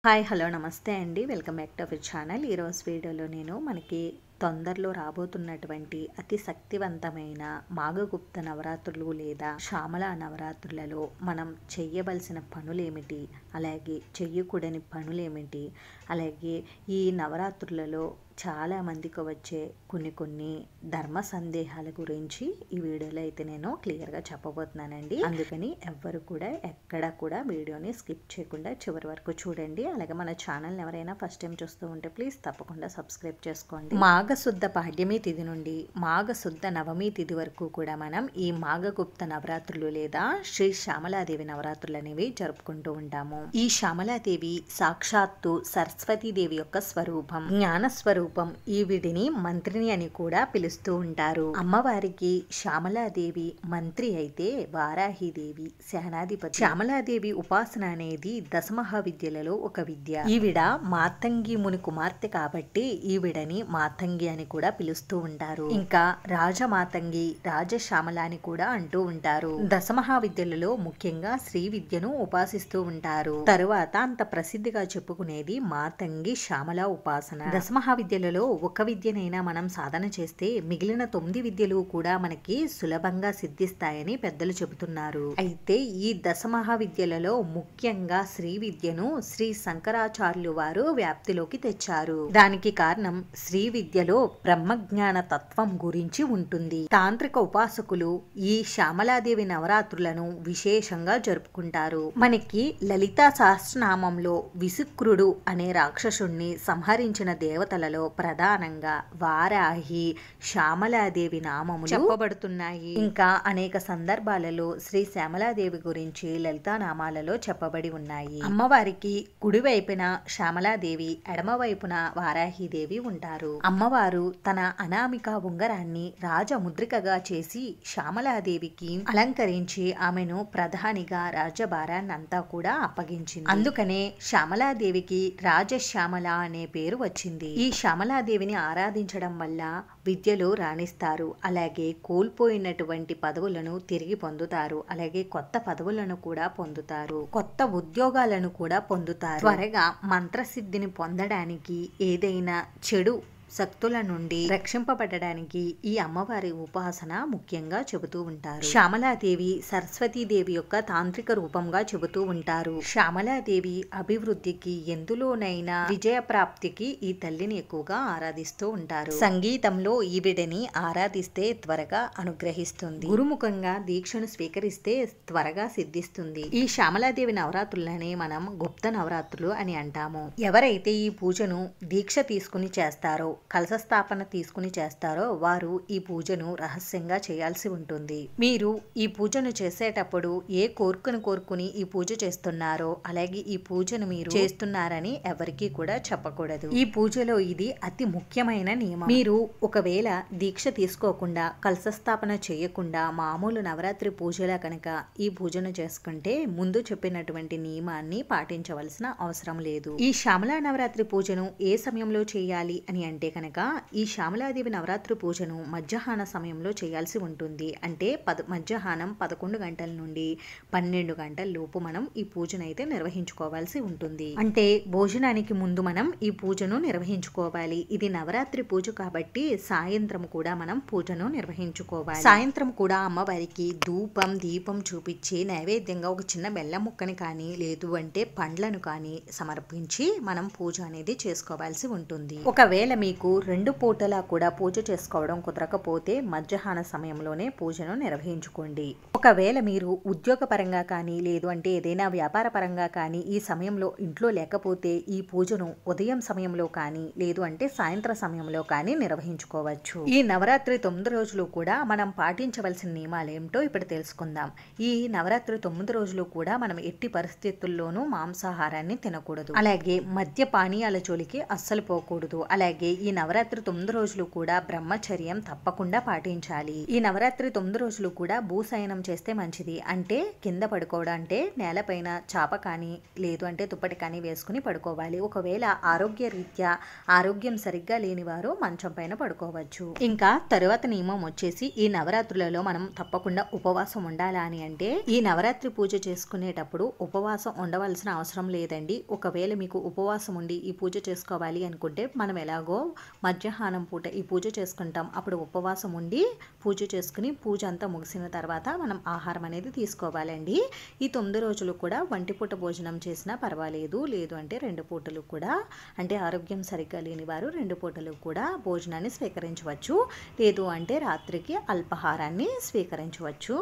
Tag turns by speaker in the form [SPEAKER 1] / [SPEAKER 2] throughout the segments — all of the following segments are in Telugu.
[SPEAKER 1] హాయ్ హలో నమస్తే అండి. Welcome back to our channel. ఈరోజు వీడియోలో నేను మనకి తొందరలో రాబోతున్నటువంటి అతి శక్తివంతమైన మాఘగుప్త నవరాత్రులు లేదా శ్యామల నవరాత్రులలో మనం చెయ్యవలసిన పనులేమిటి, అలాగే చెయ్యకూడని పనులేమిటి, అలాగే ఈ నవరాత్రులలో చాలామందికి వచ్చే కొన్ని ధర్మ సందేహాల గురించి ఈ వీడియోలో అయితే నేను క్లియర్గా చెప్పబోతున్నానండి. అందుకని ఎవ్వరు కూడా ఎక్కడ కూడా వీడియోని స్కిప్ చేయకుండా చివరి వరకు చూడండి. అలాగే మన ఛానల్ని ఎవరైనా ఫస్ట్ టైం చూస్తూ ఉంటే ప్లీజ్ తప్పకుండా సబ్స్క్రైబ్ చేసుకోండి. మాఘశుద్ధ పాడ్యమి తిథి నుండి మాఘశుద్ధ నవమి తిథి వరకు కూడా మనం ఈ మాఘగుప్త నవరాత్రులు లేదా శ్రీ శ్యామలాదేవి నవరాత్రులు అనేవి జరుపుకుంటూ ఉంటాము. ఈ శ్యామలాదేవి సాక్షాత్తు సరస్వతీదేవి యొక్క స్వరూపం, జ్ఞాన స్వరూపం. ఈవిడిని మంత్రిని అని కూడా పిలుస్తూ ఉంటారు. అమ్మవారికి శ్యామలాదేవి మంత్రి అయితే వారాహిదేవి సేనాధిపతి. శ్యామలాదేవి ఉపాసన అనేది దశమహావిద్యలలో ఒక విద్య. ఈవిడ మాతంగి ముని కుమార్తె కాబట్టి ఈవిడని మాతంగి అని కూడా పిలుస్తూ ఉంటారు. ఇంకా రాజమాతంగి, రాజశ్యామల అని కూడా అంటూ ఉంటారు. దశమహావిద్యలలో ముఖ్యంగా శ్రీ విద్యను ఉపాసిస్తూ ఉంటారు. తరువాత అంత ప్రసిద్ధిగా చెప్పుకునేది మాతంగి శ్యామల ఉపాసన. దశమహావిద్యలలో ఒక విద్యనైనా మనం సాధన చేస్తే మిగిలిన 9 విద్యలు కూడా మనకి సులభంగా సిద్ధిస్తాయని పెద్దలు చెబుతున్నారు. అయితే ఈ దశమహావిద్యలలో ముఖ్యంగా శ్రీ విద్యను శ్రీ శంకరాచార్యులు వారు వ్యాప్తిలోకి తెచ్చారు. దానికి కారణం శ్రీ విద్యలో బ్రహ్మజ్ఞాన తత్వం గురించి ఉంటుంది. తాంత్రిక ఉపాసకులు ఈ శ్యామలాదేవి నవరాత్రులను విశేషంగా జరుపుకుంటారు. మనకి లలితా సహస్రనామంలో విసుక్రుడు అనే రాక్షసుణ్ణి సంహరించిన దేవతలలో ప్రధానంగా వారాహి, శ్యామలాదేవి నామములు చెప్పబడుతున్నాయి. ఇంకా అనేక సందర్భాలలో శ్రీ శ్యామలాదేవి గురించి లలితా నామాలలో చెప్పబడి ఉన్నాయి. అమ్మవారికి కుడివైపున శ్యామలాదేవి, ఎడమవైపున వారాహిదేవి ఉంటారు. అమ్మవారు తన అనామిక ఉంగరాన్ని రాజముద్రికగా చేసి శ్యామలాదేవికి అలంకరించి ఆమెను ప్రధానిగా రాజ్యభారాన్ని అంతా కూడా అప్పగించింది. అందుకనే శ్యామలాదేవికి రాజశ్యామల అనే పేరు వచ్చింది. ఈ శ్యామలాదేవిని ఆరాధించడం వల్ల విద్యలో రాణిస్తారు. అలాగే కోల్పోయినటువంటి పదవులను తిరిగి పొందుతారు. అలాగే కొత్త పదవులను కూడా పొందుతారు. కొత్త ఉద్యోగాలను కూడా పొందుతారు. త్వరగా మంత్రసిద్ధిని పొందడానికి, ఏదైనా చెడు శక్తుల నుండి రక్షింపబడడానికి ఈ అమ్మవారి ఉపాసన ముఖ్యంగా చెబుతూ ఉంటారు. శ్యామలాదేవి సరస్వతీదేవి యొక్క తాంత్రిక రూపంగా చెబుతూ ఉంటారు. శ్యామలాదేవి అభివృద్ధికి, ఎందులోనైనా విజయ ప్రాప్తికి ఈ తల్లిని ఎక్కువగా ఆరాధిస్తూ ఉంటారు. సంగీతంలో ఈవిడని ఆరాధిస్తే త్వరగా అనుగ్రహిస్తుంది. గురుముఖంగా దీక్షను స్వీకరిస్తే త్వరగా సిద్ధిస్తుంది. ఈ శ్యామలాదేవి నవరాత్రులనే మనం గుప్త నవరాత్రులు అని అంటాము. ఎవరైతే ఈ పూజను దీక్ష తీసుకుని చేస్తారో, కలశ స్థాపన తీసుకుని చేస్తారో వారు ఈ పూజను రహస్యంగా చేయాల్సి ఉంటుంది. మీరు ఈ పూజను చేసేటప్పుడు ఏ కోరుకుని ఈ పూజ చేస్తున్నారో, అలాగే ఈ పూజను మీరు చేస్తున్నారని ఎవరికీ కూడా చెప్పకూడదు. ఈ పూజలో ఇది అతి ముఖ్యమైన నియమం. మీరు ఒకవేళ దీక్ష తీసుకోకుండా, కలశ స్థాపన చేయకుండా మామూలు నవరాత్రి పూజలా కనుక ఈ పూజను చేసుకుంటే ముందు చెప్పినటువంటి నియమాన్ని పాటించవలసిన అవసరం లేదు. ఈ శ్యామలా నవరాత్రి పూజను ఏ సమయంలో చేయాలి అని అంటే కనుక ఈ శ్యామలాదేవి నవరాత్రి పూజను మధ్యాహ్న సమయంలో చేయాల్సి ఉంటుంది. అంటే మధ్యాహ్నం 11 గంటల నుండి 12 గంటల లోపు మనం ఈ పూజను అయితే నిర్వహించుకోవాల్సి ఉంటుంది. అంటే భోజనానికి ముందు మనం ఈ పూజను నిర్వహించుకోవాలి. ఇది నవరాత్రి పూజ కాబట్టి సాయంత్రం కూడా మనం పూజను నిర్వహించుకోవాలి. సాయంత్రం కూడా అమ్మవారికి ధూపం, దీపం చూపించి నైవేద్యంగా ఒక చిన్న బెల్లం ముక్కని కానీ, లేదు అంటే పండ్లను కానీ సమర్పించి మనం పూజ అనేది చేసుకోవాల్సి ఉంటుంది. ఒకవేళ మీకు 2 పూటలా కూడా పూజ చేసుకోవడం కుదరకపోతే మధ్యాహ్న సమయంలోనే పూజను నిర్వహించుకోండి. ఒకవేళ మీరు ఉద్యోగ పరంగా కానీ, లేదు అంటే ఏదైనా వ్యాపార పరంగా కానీ ఈ సమయంలో ఇంట్లో లేకపోతే ఈ పూజను ఉదయం సమయంలో కానీ, లేదు అంటే సాయంత్రం సమయంలో కానీ నిర్వహించుకోవచ్చు. ఈ నవరాత్రి 9 రోజులు కూడా మనం పాటించవలసిన నియమాలు ఏమిటో ఇప్పుడు తెలుసుకుందాం. ఈ నవరాత్రి 9 రోజులు కూడా మనం ఎట్టి పరిస్థితుల్లోనూ మాంసాహారాన్ని తినకూడదు. అలాగే మద్య పానీయాల జోలికి అస్సలు పోకూడదు. అలాగే ఈ ఈ నవరాత్రి 9 రోజులు కూడా బ్రహ్మచర్యం తప్పకుండా పాటించాలి. ఈ నవరాత్రి 9 రోజులు కూడా భూశయనం చేస్తే మంచిది. అంటే కింద పడుకోవడం, అంటే నేలపైన చాప కానీ లేదు అంటే దుప్పటి కానీ వేసుకుని పడుకోవాలి. ఒకవేళ ఆరోగ్య రీత్యా ఆరోగ్యం సరిగ్గా లేని వారు మంచం పైన పడుకోవచ్చు. ఇంకా తరువాత నియమం వచ్చేసి ఈ నవరాత్రులలో మనం తప్పకుండా ఉపవాసం ఉండాలా అని అంటే ఈ నవరాత్రి పూజ చేసుకునేటప్పుడు ఉపవాసం ఉండవలసిన అవసరం లేదండి. ఒకవేళ మీకు ఉపవాసం ఉండి ఈ పూజ చేసుకోవాలి అనుకుంటే మనం ఎలాగో మధ్యాహ్నం పూట ఈ పూజ చేసుకుంటాం. అప్పుడు ఉపవాసం ఉండి పూజ చేసుకుని పూజ అంతా ముగిసిన తర్వాత మనం ఆహారం అనేది తీసుకోవాలండి. ఈ 9 రోజులు కూడా ఒంటిపూట భోజనం చేసినా పర్వాలేదు. లేదు అంటే 2 పూటలు కూడా, అంటే ఆరోగ్యం సరిగ్గా లేని వారు 2 పూటలు కూడా భోజనాన్ని స్వీకరించవచ్చు. లేదు అంటే రాత్రికి అల్పాహారాన్ని స్వీకరించవచ్చు.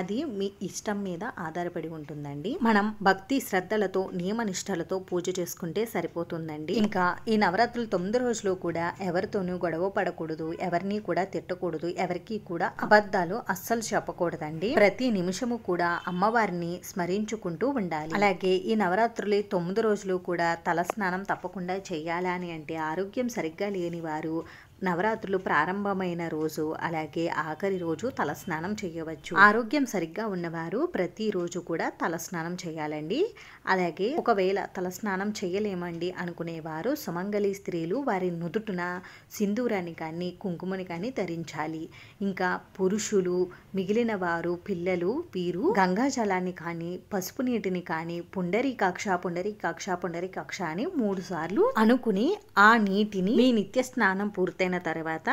[SPEAKER 1] అది మీ ఇష్టం మీద ఆధారపడి ఉంటుందండి. మనం భక్తి శ్రద్ధలతో నియమనిష్టలతో పూజ చేసుకుంటే సరిపోతుందండి. ఇంకా ఈ నవరాత్రులు 9 రోజులు కూడా ఎవరితోనూ గొడవ పడకూడదు, ఎవరిని కూడా తిట్టకూడదు, ఎవరికి కూడా అబద్ధాలు అస్సలు చెప్పకూడదండి. ప్రతి నిమిషము కూడా అమ్మవారిని స్మరించుకుంటూ ఉండాలి. అలాగే ఈ నవరాత్రులు 9 రోజులు కూడా తలస్నానం తప్పకుండా చేయాలా అని అంటే ఆరోగ్యం సరిగ్గా లేని వారు నవరాత్రులు ప్రారంభమైన రోజు అలాగే ఆఖరి రోజు తలస్నానం చేయవచ్చు. ఆరోగ్యం సరిగ్గా ఉన్నవారు ప్రతిరోజు కూడా తలస్నానం చేయాలండి. అలాగే ఒకవేళ తలస్నానం చేయలేమండి అనుకునేవారు సుమంగళి స్త్రీలు వారి నుదుటున సింధూరాన్ని కానీ కుంకుమని కానీ ధరించాలి. ఇంకా పురుషులు మిగిలిన వారు పిల్లలు వీరు గంగాజలాన్ని కానీ పసుపు నీటిని కానీ పుండరీకాక్ష అని 3 సార్లు అనుకుని ఆ నీటిని మీ నిత్య స్నానం పూర్తయిన తర్వాత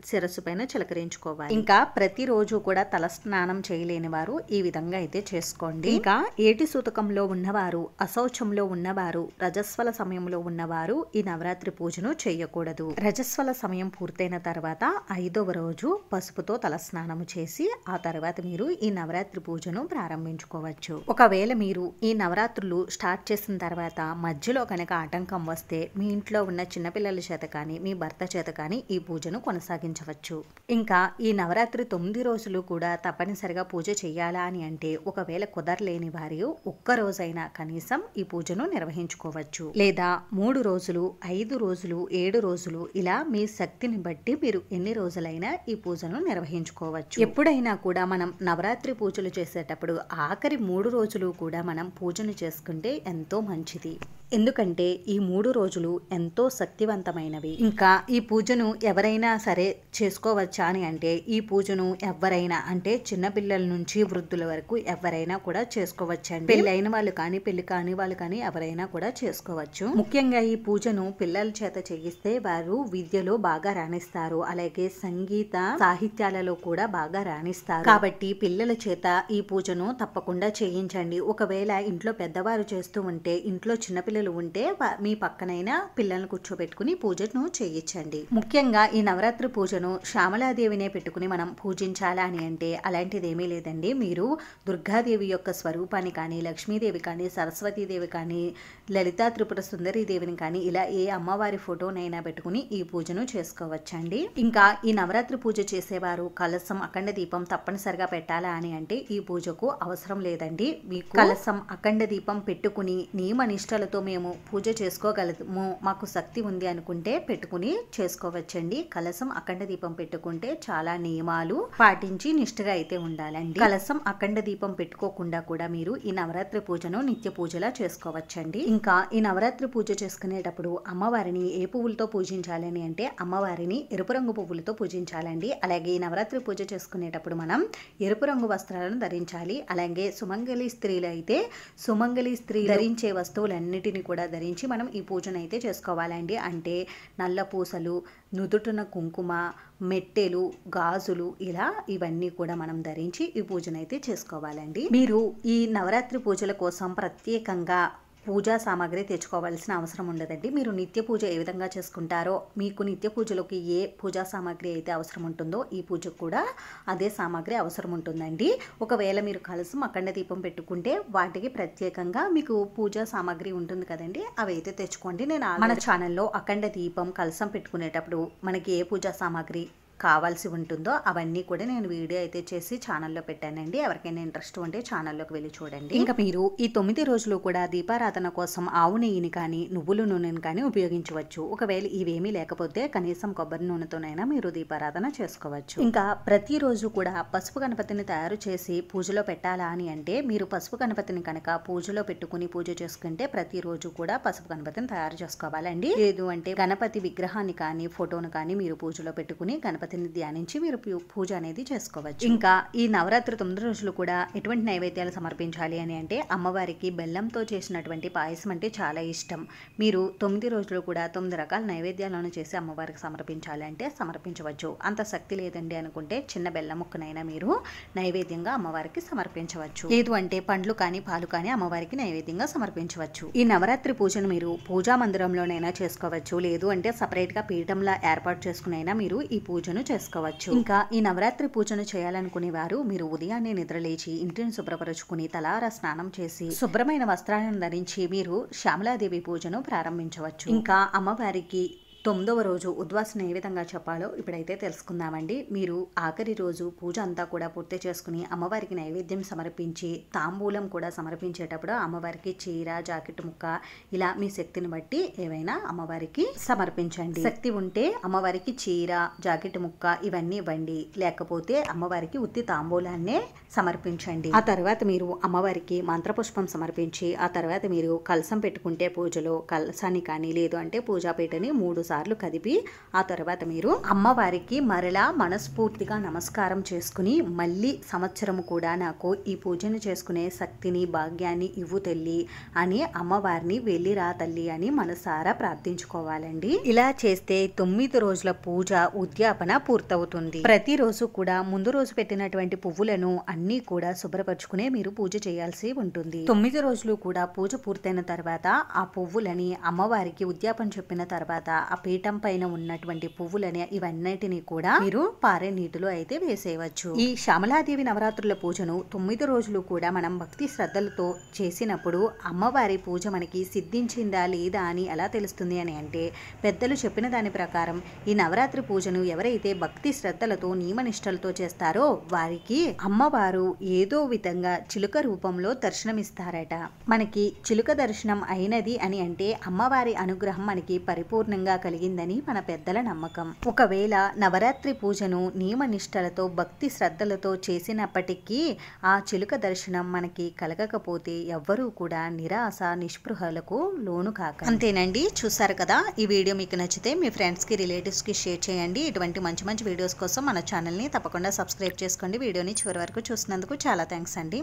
[SPEAKER 1] శిరస్సు పైన చిలకరించుకోవాలి. ఇంకా ప్రతిరోజు కూడా తల స్నానం చేయలేని వారు ఈ విధంగా అయితే చేసుకోండి. ఇంకా ఏటి సూతకంలో ఉన్నవారు, అశౌచంలో ఉన్నవారు, రజస్వల సమయంలో ఉన్నవారు ఈ నవరాత్రి పూజను చేయకూడదు. రజస్వల సమయం పూర్తయిన తర్వాత 5వ రోజు పసుపుతో తల స్నానం చేసి ఆ తర్వాత మీరు ఈ నవరాత్రి పూజను ప్రారంభించుకోవచ్చు. ఒకవేళ మీరు ఈ నవరాత్రులు స్టార్ట్ చేసిన తర్వాత మధ్యలో కనుక ఆటంకం వస్తే మీ ఇంట్లో ఉన్న చిన్నపిల్లల చేత కానీ మీ భర్త చేత కానీ ఈ పూజను కొనసాగించవచ్చు. ఇంకా ఈ నవరాత్రి 9 రోజులు కూడా తప్పనిసరిగా పూజ చేయాలా అని అంటే ఒకవేళ కుదరలేని వారు ఒక్క రోజైనా కనీసం ఈ పూజను నిర్వహించుకోవచ్చు. లేదా 3 రోజులు, 5 రోజులు, 7 రోజులు ఇలా మీ శక్తిని బట్టి మీరు ఎన్ని రోజులైనా ఈ పూజను నిర్వహించుకోవచ్చు. ఎప్పుడైనా కూడా మనం నవరాత్రి పూజలు చేసేటప్పుడు ఆఖరి 3 రోజులు కూడా మనం పూజను చేసుకుంటే ఎంతో మంచిది. ఎందుకంటే ఈ 3 రోజులు ఎంతో శక్తివంతమైనవి. ఇంకా ఈ పూజను ఎవరైనా సరే చేసుకోవచ్చా అని అంటే ఈ పూజను ఎవరైనా, అంటే చిన్నపిల్లల నుంచి వృద్ధుల వరకు ఎవరైనా కూడా చేసుకోవచ్చండి. పెళ్ళైన వాళ్ళు కానీ పెళ్లి కాని వాళ్ళు కానీ ఎవరైనా కూడా చేసుకోవచ్చు. ముఖ్యంగా ఈ పూజను పిల్లల చేత చేయిస్తే వారు విద్యలో బాగా రాణిస్తారు. అలాగే సంగీత సాహిత్యాలలో కూడా బాగా రాణిస్తారు. కాబట్టి పిల్లల చేత ఈ పూజను తప్పకుండా చేయించండి. ఒకవేళ ఇంట్లో పెద్దవారు చేస్తూ ఉంటే, ఇంట్లో చిన్నపిల్లలు ఉంటే మీ పక్కనైనా పిల్లలను కూర్చోబెట్టుకుని పూజను చేయించండి. ముఖ్యంగా ఈ నవరాత్రి పూజను శ్యామలాదేవినే పెట్టుకుని మనం పూజించాలా అని అంటే అలాంటిది ఏమీ లేదండి. మీరు దుర్గాదేవి యొక్క స్వరూపాన్ని కానీ, లక్ష్మీదేవి కానీ, సరస్వతీదేవి కానీ, లలితా త్రిపుర సుందరి దేవిని కానీ ఇలా ఏ అమ్మవారి ఫోటోనైనా పెట్టుకుని ఈ పూజను చేసుకోవచ్చండి. ఇంకా ఈ నవరాత్రి పూజ చేసేవారు కలశం, అఖండ దీపం తప్పనిసరిగా పెట్టాలా అని అంటే ఈ పూజకు అవసరం లేదండి. మీకు కలశం, అఖండ దీపం పెట్టుకుని నియమ నిష్టలతో మేము పూజ చేసుకోగలము, మాకు శక్తి ఉంది అనుకుంటే పెట్టుకుని చేసుకోవచ్చండి. కలశం, అఖండ దీపం పెట్టుకుంటే చాలా నియమాలు పాటించి నిష్ఠగా అయితే ఉండాలండి. కలశం, అఖండ దీపం పెట్టుకోకుండా కూడా మీరు ఈ నవరాత్రి పూజను నిత్య పూజలా చేసుకోవచ్చండి. ఇంకా ఈ నవరాత్రి పూజ చేసుకునేటప్పుడు అమ్మవారిని ఏ పువ్వులతో పూజించాలని అంటే అమ్మవారిని ఎరుపు రంగు పువ్వులతో పూజించాలండి. అలాగే ఈ నవరాత్రి పూజ చేసుకునేటప్పుడు మనం ఎరుపు రంగు వస్త్రాలను ధరించాలి. అలాగే సుమంగళి స్త్రీలు అయితే సుమంగళి స్త్రీ ధరించే వస్తువులన్నిటిని కూడా ధరించి మనం ఈ పూజను అయితే చేసుకోవాలండి. అంటే నల్ల పూసలు, నుదుటున కుంకుమ, మెట్టెలు, గాజులు ఇలా ఇవన్నీ కూడా మనం ధరించి ఈ పూజను అయితే చేసుకోవాలండి. మీరు ఈ నవరాత్రి పూజల కోసం ప్రత్యేకంగా పూజా సామాగ్రి తెచ్చుకోవాల్సిన అవసరం ఉండదండి. మీరు నిత్య పూజ ఏ విధంగా చేసుకుంటారో, మీకు నిత్య పూజలోకి ఏ పూజా సామాగ్రి అయితే అవసరం ఉంటుందో ఈ పూజకు కూడా అదే సామాగ్రి అవసరం ఉంటుందండి. ఒకవేళ మీరు కలశం, అఖండ దీపం పెట్టుకుంటే వాటికి ప్రత్యేకంగా మీకు పూజా సామాగ్రి ఉంటుంది కదండి, అవి అయితే తెచ్చుకోండి. నేను మన ఛానల్లో అఖండ దీపం, కలశం పెట్టుకునేటప్పుడు మనకి ఏ పూజా సామాగ్రి కావాల్సి ఉంటుందో అవన్నీ కూడా నేను వీడియో అయితే చేసి ఛానల్లో పెట్టానండి. ఎవరికైనా ఇంట్రెస్ట్ ఉంటే ఛానల్లోకి వెళ్ళి చూడండి. ఇంకా మీరు ఈ 9 రోజులు కూడా దీపారాధన కోసం ఆవు నెయ్యిని కానీ నువ్వుల నూనెని కానీ ఉపయోగించవచ్చు. ఒకవేళ ఇవేమీ లేకపోతే కనీసం కొబ్బరి నూనెతోనైనా మీరు దీపారాధన చేసుకోవచ్చు. ఇంకా ప్రతిరోజు కూడా పసుపు గణపతిని తయారు చేసి పూజలో పెట్టాలా అని అంటే మీరు పసుపు గణపతిని కనుక పూజలో పెట్టుకుని పూజ చేసుకుంటే ప్రతిరోజు కూడా పసుపు గణపతిని తయారు చేసుకోవాలండి. లేదు అంటే గణపతి విగ్రహాన్ని కానీ ఫోటోను కానీ మీరు పూజలో పెట్టుకుని గణపతిని ధ్యానించి మీరు పూజ అనేది చేసుకోవచ్చు. ఇంకా ఈ నవరాత్రి 9 రోజులు కూడా ఎటువంటి నైవేద్యాలు సమర్పించాలి అని అంటే అమ్మవారికి బెల్లంతో చేసినటువంటి పాయసం అంటే చాలా ఇష్టం. మీరు 9 రోజులు కూడా 9 రకాల నైవేద్యాలను చేసి అమ్మవారికి సమర్పించాలి అంటే సమర్పించవచ్చు. అంత శక్తి లేదండి అనుకుంటే చిన్న బెల్లం ముక్కనైనా మీరు నైవేద్యంగా అమ్మవారికి సమర్పించవచ్చు. లేదు అంటే పండ్లు కానీ పాలు కానీ అమ్మవారికి నైవేద్యంగా సమర్పించవచ్చు. ఈ నవరాత్రి పూజను మీరు పూజా మందిరంలోనైనా చేసుకోవచ్చు. లేదు అంటే సపరేట్ గా పీఠంలా ఏర్పాటు చేసుకునైనా మీరు ఈ పూజను చేసుకోవచ్చు. ఇంకా ఈ నవరాత్రి పూజను చేయాలనుకునే వారు మీరు ఉదయాన్నే నిద్రలేచి ఇంటిని శుభ్రపరుచుకుని తలారా స్నానం చేసి శుభ్రమైన వస్త్రాలను ధరించి మీరు శ్యామలాదేవి పూజను ప్రారంభించవచ్చు. ఇంకా అమ్మవారికి 9వ రోజు ఉద్వాసన ఏ విధంగా చెప్పాలో ఇప్పుడైతే తెలుసుకుందామండి. మీరు ఆఖరి రోజు పూజ అంతా కూడా పూర్తి చేసుకుని అమ్మవారికి నైవేద్యం సమర్పించి తాంబూలం కూడా సమర్పించేటప్పుడు అమ్మవారికి చీర జాకెట్ ముక్క ఇలా మీ శక్తిని బట్టి ఏవైనా అమ్మవారికి సమర్పించండి. శక్తి ఉంటే అమ్మవారికి చీర జాకెట్ ముక్క ఇవన్నీ ఇవ్వండి. లేకపోతే అమ్మవారికి ఉత్తి తాంబూలాన్నే సమర్పించండి. ఆ తర్వాత మీరు అమ్మవారికి మంత్రపుష్పం సమర్పించి ఆ తర్వాత మీరు కలసం పెట్టుకుంటే పూజలో కలసాన్ని కానీ లేదు అంటే పూజాపీఠని 3 సార్లు కదిపి ఆ తర్వాత మీరు అమ్మవారికి మరలా మనస్ఫూర్తిగా నమస్కారం చేసుకుని మళ్ళీ సంవత్సరం కూడా నాకు ఈ పూజను చేసుకునే శక్తిని భాగ్యాన్ని ఇవ్వు తల్లి అని అమ్మవారిని వెళ్ళిరా తల్లి అని మనసారా ప్రార్థించుకోవాలండి. ఇలా చేస్తే 9 రోజుల పూజ ఉద్యాపన పూర్తవుతుంది. ప్రతిరోజు కూడా ముందు రోజు పెట్టినటువంటి పువ్వులను అన్నీ కూడా శుభ్రపరచుకునే మీరు పూజ చేయాల్సి ఉంటుంది. 9 రోజులు కూడా పూజ పూర్తయిన తర్వాత ఆ పువ్వులని అమ్మవారికి ఉద్యాపన చెప్పిన తర్వాత ఆ పీఠం పైన ఉన్నటువంటి పువ్వులని ఇవన్నిటిని కూడా మీరు పారే నీటిలో అయితే వేసేయవచ్చు. ఈ శ్యామలాదేవి నవరాత్రుల పూజను 9 రోజులు కూడా మనం భక్తి శ్రద్ధలతో చేసినప్పుడు అమ్మవారి పూజ మనకి సిద్ధించిందా లేదా అని ఎలా తెలుస్తుంది అని అంటే పెద్దలు చెప్పిన దాని ప్రకారం ఈ నవరాత్రి పూజను ఎవరైతే భక్తి శ్రద్ధలతో నియమనిష్టలతో చేస్తారో వారికి అమ్మవారు ఏదో విధంగా చిలుక రూపంలో దర్శనమిస్తారట. మనకి చిలుక దర్శనం అయినది అని అంటే అమ్మవారి అనుగ్రహం మనకి పరిపూర్ణంగా కలిగిందని మన పెద్దల నమ్మకం. ఒకవేళ నవరాత్రి పూజను నియమనిష్టలతో భక్తి శ్రద్ధలతో చేసినప్పటికీ ఆ చిలుక దర్శనం మనకి కలగకపోతే ఎవ్వరూ కూడా నిరాశ నిస్పృహలకు లోను కాక. అంతేనండి, చూసారు కదా. ఈ వీడియో మీకు నచ్చితే మీ ఫ్రెండ్స్కి రిలేటివ్స్కి షేర్ చేయండి. ఇటువంటి మంచి మంచి వీడియోస్ కోసం మన ఛానల్ని తప్పకుండా సబ్స్క్రైబ్ చేసుకోండి. వీడియోని చివరి వరకు చూసినందుకు చాలా థ్యాంక్స్ అండి.